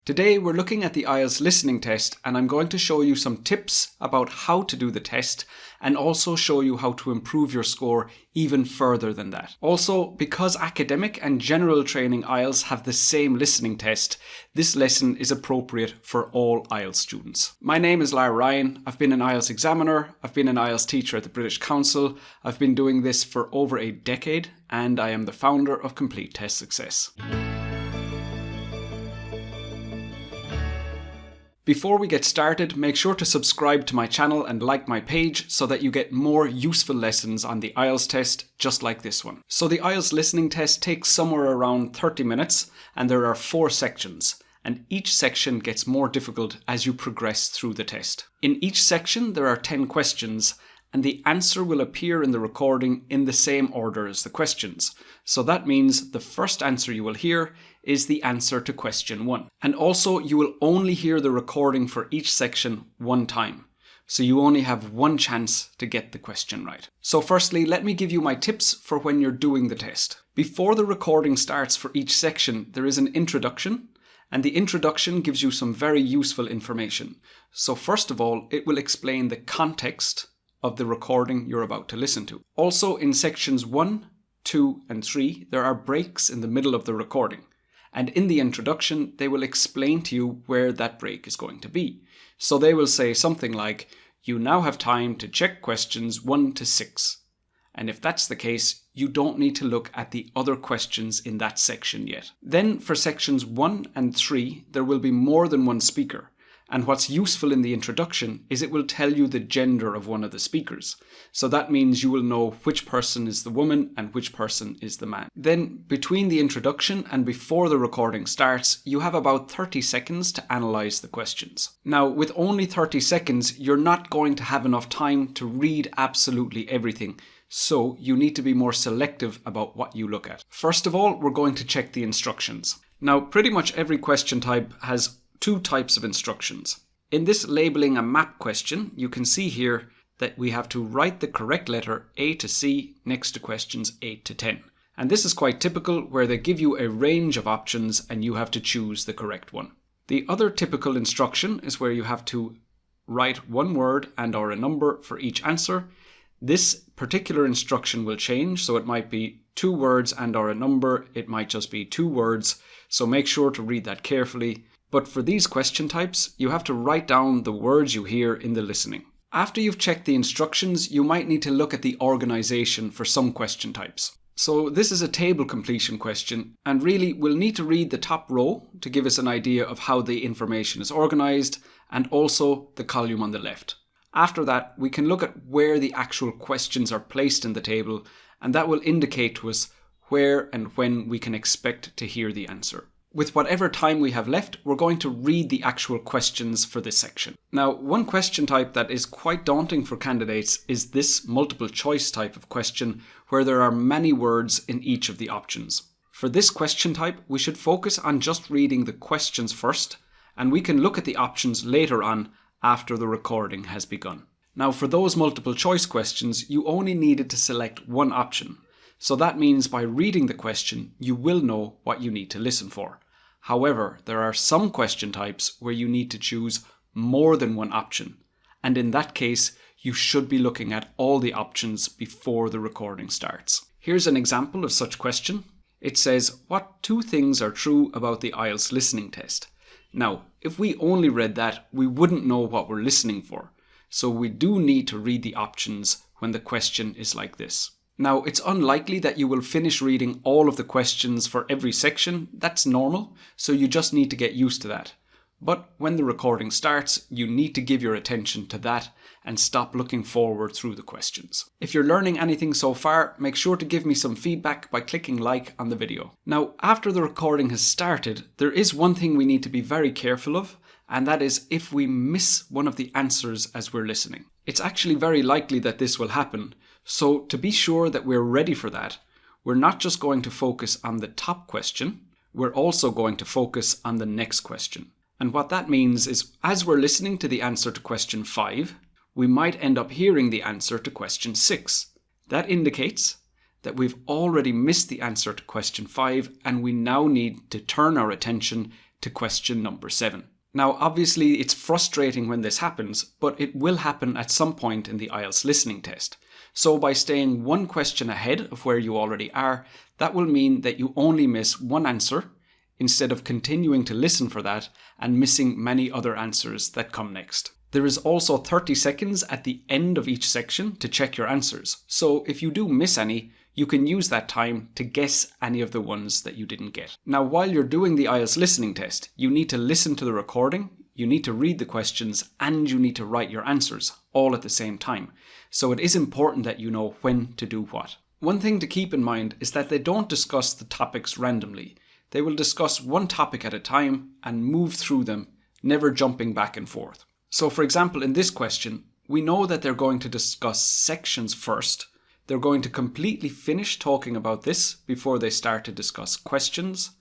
Today we're looking at the IELTS listening test, and I'm going to show you some tips about how to do the test and also show you how to improve your score even further than that. Also, because academic and general training IELTS have the same listening test, this lesson is appropriate for all IELTS students. My name is Lara Ryan. I've been an IELTS examiner, I've been an IELTS teacher at the British Council, I've been doing this for over a decade, and I am the founder of Complete Test Success. Before we get started, make sure to subscribe to my channel and like my page so that you get more useful lessons on the IELTS test just like this one. So the IELTS listening test takes somewhere around 30 minutes and there are 4 sections, and each section gets more difficult as you progress through the test. In each section there are 10 questions and the answer will appear in the recording in the same order as the questions. So that means the first answer you will hear is the answer to question 1. And also you will only hear the recording for each section one time. So you only have one chance to get the question right. So firstly, let me give you my tips for when you're doing the test. Before the recording starts for each section, there is an introduction. And the introduction gives you some very useful information. So first of all, it will explain the context of the recording you're about to listen to. Also in sections 1, 2 and 3, there are breaks in the middle of the recording. And in the introduction, they will explain to you where that break is going to be. So they will say something like, you now have time to check questions 1 to 6. And if that's the case, you don't need to look at the other questions in that section yet. Then for sections 1 and 3, there will be more than one speaker. And what's useful in the introduction is it will tell you the gender of one of the speakers. So that means you will know which person is the woman and which person is the man. Then between the introduction and before the recording starts, you have about 30 seconds to analyse the questions. Now, with only 30 seconds, you're not going to have enough time to read absolutely everything. So you need to be more selective about what you look at. First of all, we're going to check the instructions. Now, pretty much every question type has 2 types of instructions. In this labeling a map question, you can see here that we have to write the correct letter A to C next to questions 8 to 10. And this is quite typical, where they give you a range of options and you have to choose the correct one. The other typical instruction is where you have to write one word and/or a number for each answer. This particular instruction will change, so it might be 2 words and/or a number, it might just be 2 words, so make sure to read that carefully. But for these question types, you have to write down the words you hear in the listening. After you've checked the instructions, you might need to look at the organisation for some question types. So this is a table completion question, and really we'll need to read the top row to give us an idea of how the information is organised, and also the column on the left. After that, we can look at where the actual questions are placed in the table, and that will indicate to us where and when we can expect to hear the answer. With whatever time we have left, we're going to read the actual questions for this section. Now, one question type that is quite daunting for candidates is this multiple choice type of question, where there are many words in each of the options. For this question type, we should focus on just reading the questions first, and we can look at the options later on after the recording has begun. Now, for those multiple choice questions, you only needed to select one option. So that means by reading the question, you will know what you need to listen for. However, there are some question types where you need to choose more than one option. And in that case, you should be looking at all the options before the recording starts. Here's an example of such question. It says, what 2 things are true about the IELTS listening test? Now, if we only read that, we wouldn't know what we're listening for. So we do need to read the options when the question is like this. Now, it's unlikely that you will finish reading all of the questions for every section. That's normal, so you just need to get used to that. But when the recording starts, you need to give your attention to that and stop looking forward through the questions. If you're learning anything so far, make sure to give me some feedback by clicking like on the video. Now, after the recording has started, there is one thing we need to be very careful of, and that is if we miss one of the answers as we're listening. It's actually very likely that this will happen. So to be sure that we're ready for that, we're not just going to focus on the top question, we're also going to focus on the next question. And what that means is, as we're listening to the answer to question 5, we might end up hearing the answer to question 6. That indicates that we've already missed the answer to question 5 and we now need to turn our attention to question number 7. Now, obviously, it's frustrating when this happens, but it will happen at some point in the IELTS listening test. So by staying one question ahead of where you already are, that will mean that you only miss one answer instead of continuing to listen for that and missing many other answers that come next. There is also 30 seconds at the end of each section to check your answers. So if you do miss any, you can use that time to guess any of the ones that you didn't get. Now, while you're doing the IELTS listening test, you need to listen to the recording, you need to read the questions, and you need to write your answers all at the same time. So it is important that you know when to do what. One thing to keep in mind is that they don't discuss the topics randomly. They will discuss one topic at a time and move through them, never jumping back and forth. So for example, in this question, we know that they're going to discuss sections first. They're going to completely finish talking about this before they start to discuss questions.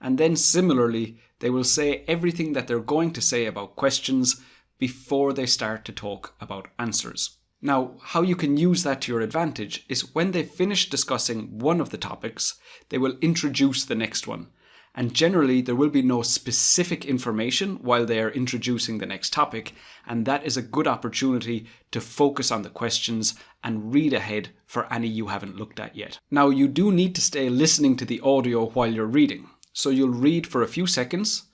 And then similarly, they will say everything that they're going to say about questions before they start to talk about answers. Now, how you can use that to your advantage is when they finish discussing one of the topics, they will introduce the next one. And generally, there will be no specific information while they are introducing the next topic, and that is a good opportunity to focus on the questions and read ahead for any you haven't looked at yet. Now, you do need to stay listening to the audio while you're reading. So you'll read for a few seconds,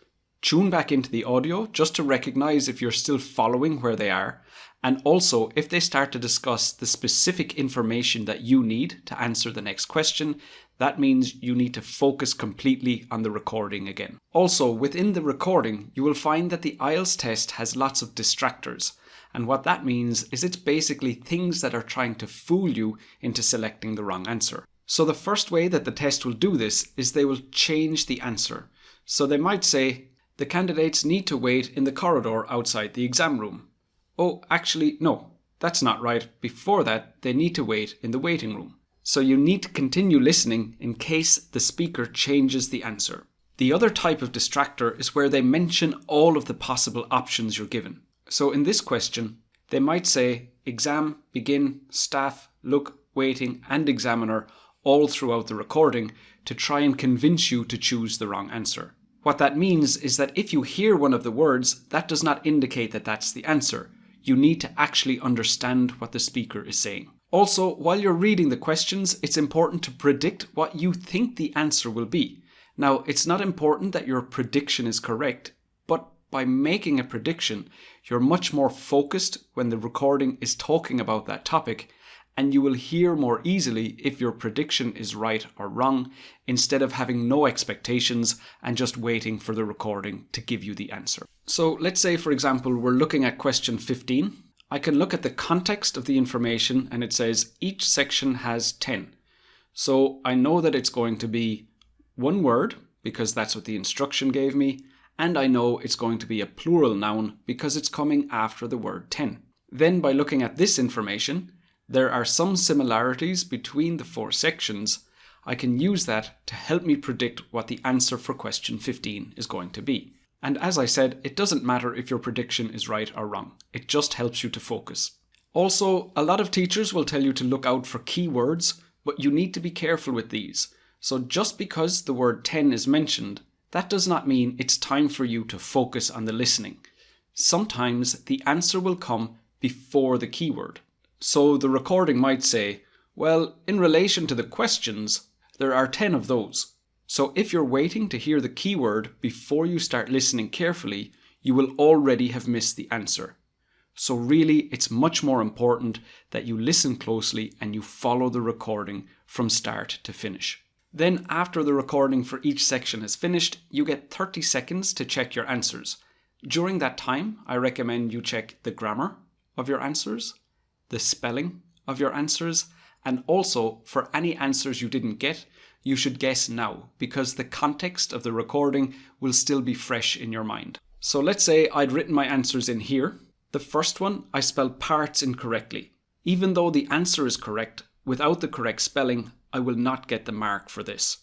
tune back into the audio just to recognize if you're still following where they are, and also if they start to discuss the specific information that you need to answer the next question, that means you need to focus completely on the recording again. Also, within the recording, you will find that the IELTS test has lots of distractors. And what that means is it's basically things that are trying to fool you into selecting the wrong answer. So the first way that the test will do this is they will change the answer. So they might say, the candidates need to wait in the corridor outside the exam room. Oh, actually, no, that's not right. Before that, they need to wait in the waiting room. So you need to continue listening in case the speaker changes the answer. The other type of distractor is where they mention all of the possible options you're given. So in this question, they might say exam, begin, staff, look, waiting, and examiner all throughout the recording to try and convince you to choose the wrong answer. What that means is that if you hear one of the words, that does not indicate that that's the answer. You need to actually understand what the speaker is saying. Also, while you're reading the questions, it's important to predict what you think the answer will be. Now, it's not important that your prediction is correct, but by making a prediction, you're much more focused when the recording is talking about that topic, and you will hear more easily if your prediction is right or wrong, instead of having no expectations and just waiting for the recording to give you the answer. So let's say, for example, we're looking at question 15. I can look at the context of the information and it says each section has 10. So I know that it's going to be one word because that's what the instruction gave me, and I know it's going to be a plural noun because it's coming after the word 10. Then by looking at this information, there are some similarities between the 4 sections. I can use that to help me predict what the answer for question 15 is going to be. And as I said, it doesn't matter if your prediction is right or wrong. It just helps you to focus. Also, a lot of teachers will tell you to look out for keywords, but you need to be careful with these. So just because the word 10 is mentioned, that does not mean it's time for you to focus on the listening. Sometimes the answer will come before the keyword. So the recording might say, well, in relation to the questions, there are 10 of those. So if you're waiting to hear the keyword before you start listening carefully, you will already have missed the answer. So really, it's much more important that you listen closely and you follow the recording from start to finish. Then after the recording for each section is finished, you get 30 seconds to check your answers. During that time, I recommend you check the grammar of your answers, the spelling of your answers, and also for any answers you didn't get, you should guess now because the context of the recording will still be fresh in your mind. So let's say I'd written my answers in here. The first one, I spelled parts incorrectly. Even though the answer is correct, without the correct spelling, I will not get the mark for this.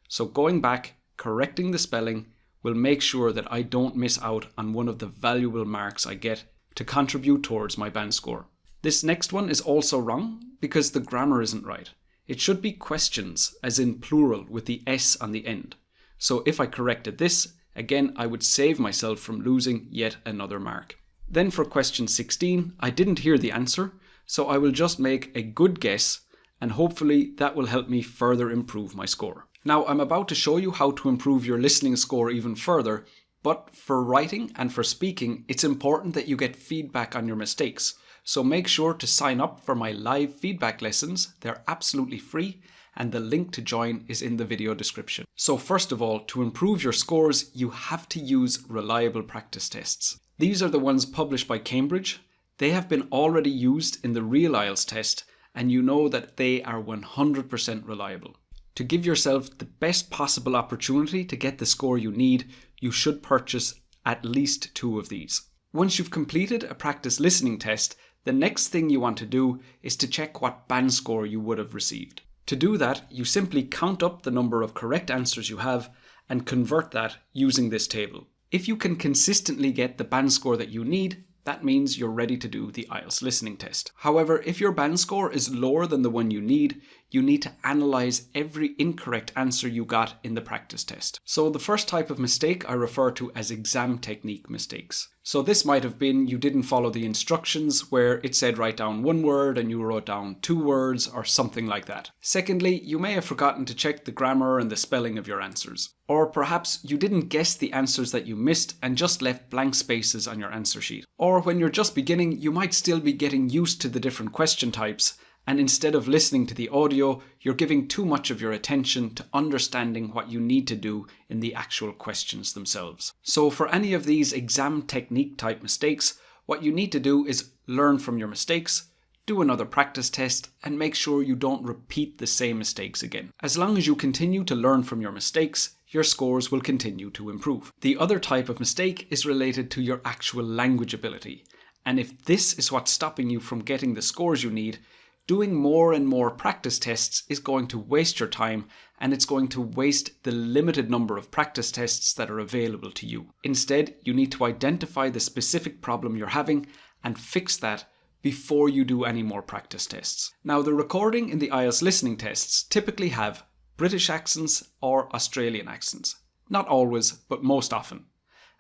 So going back, correcting the spelling will make sure that I don't miss out on one of the valuable marks I get to contribute towards my band score. This next one is also wrong because the grammar isn't right. It should be questions, as in plural, with the S on the end. So if I corrected this, Again, I would save myself from losing yet another mark. Then for question 16, I didn't hear the answer, so I will just make a good guess, and hopefully that will help me further improve my score. Now, I'm about to show you how to improve your listening score even further, but for writing and for speaking, it's important that you get feedback on your mistakes. So make sure to sign up for my live feedback lessons. They're absolutely free, and the link to join is in the video description. So first of all, to improve your scores, you have to use reliable practice tests. These are the ones published by Cambridge. They have been already used in the real IELTS test, and you know that they are 100% reliable. To give yourself the best possible opportunity to get the score you need, you should purchase at least 2 of these. Once you've completed a practice listening test, the next thing you want to do is to check what band score you would have received. To do that, you simply count up the number of correct answers you have and convert that using this table. If you can consistently get the band score that you need, that means you're ready to do the IELTS listening test. However, if your band score is lower than the one you need to analyze every incorrect answer you got in the practice test. So the first type of mistake I refer to as exam technique mistakes. So this might have been you didn't follow the instructions where it said write down 1 word and you wrote down 2 words or something like that. Secondly, you may have forgotten to check the grammar and the spelling of your answers. Or perhaps you didn't guess the answers that you missed and just left blank spaces on your answer sheet. Or when you're just beginning, you might still be getting used to the different question types, and instead of listening to the audio, you're giving too much of your attention to understanding what you need to do in the actual questions themselves. So for any of these exam technique type mistakes, what you need to do is learn from your mistakes, do another practice test, and make sure you don't repeat the same mistakes again. As long as you continue to learn from your mistakes, your scores will continue to improve. The other type of mistake is related to your actual language ability. And if this is what's stopping you from getting the scores you need, doing more and more practice tests is going to waste your time, and it's going to waste the limited number of practice tests that are available to you. Instead, you need to identify the specific problem you're having and fix that before you do any more practice tests. Now, the recording in the IELTS listening tests typically have British accents or Australian accents. Not always, but most often.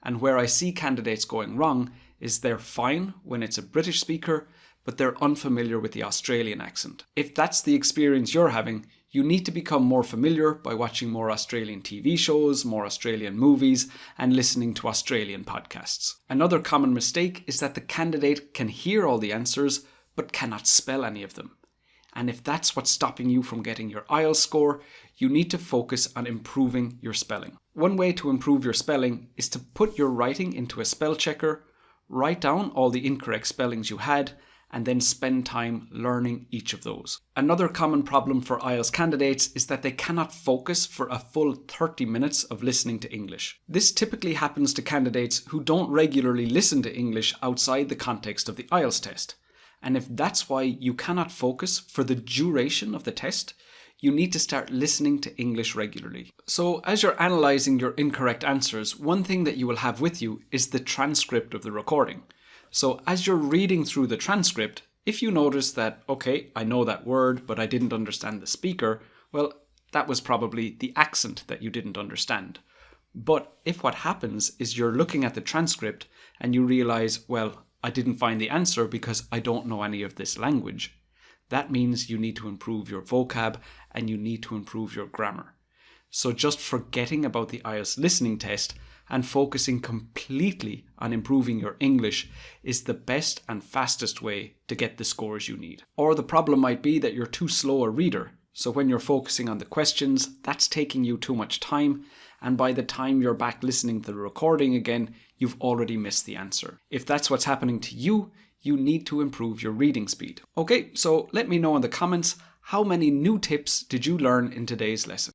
And where I see candidates going wrong is they're fine when it's a British speaker, but they're unfamiliar with the Australian accent. If that's the experience you're having, you need to become more familiar by watching more Australian TV shows, more Australian movies, and listening to Australian podcasts. Another common mistake is that the candidate can hear all the answers, but cannot spell any of them. And if that's what's stopping you from getting your IELTS score, you need to focus on improving your spelling. One way to improve your spelling is to put your writing into a spell checker, write down all the incorrect spellings you had, and then spend time learning each of those. Another common problem for IELTS candidates is that they cannot focus for a full 30 minutes of listening to English. This typically happens to candidates who don't regularly listen to English outside the context of the IELTS test. And if that's why you cannot focus for the duration of the test, you need to start listening to English regularly. So as you're analysing your incorrect answers, one thing that you will have with you is the transcript of the recording. So as you're reading through the transcript, if you notice that, okay, I know that word, but I didn't understand the speaker, well, that was probably the accent that you didn't understand. But if what happens is you're looking at the transcript and you realize, well, I didn't find the answer because I don't know any of this language, that means you need to improve your vocab and you need to improve your grammar. So just forgetting about the IELTS listening test and focusing completely on improving your English is the best and fastest way to get the scores you need. Or the problem might be that you're too slow a reader. So when you're focusing on the questions, that's taking you too much time, and by the time you're back listening to the recording again, you've already missed the answer. If that's what's happening to you, you need to improve your reading speed. Okay, so let me know in the comments, how many new tips did you learn in today's lesson?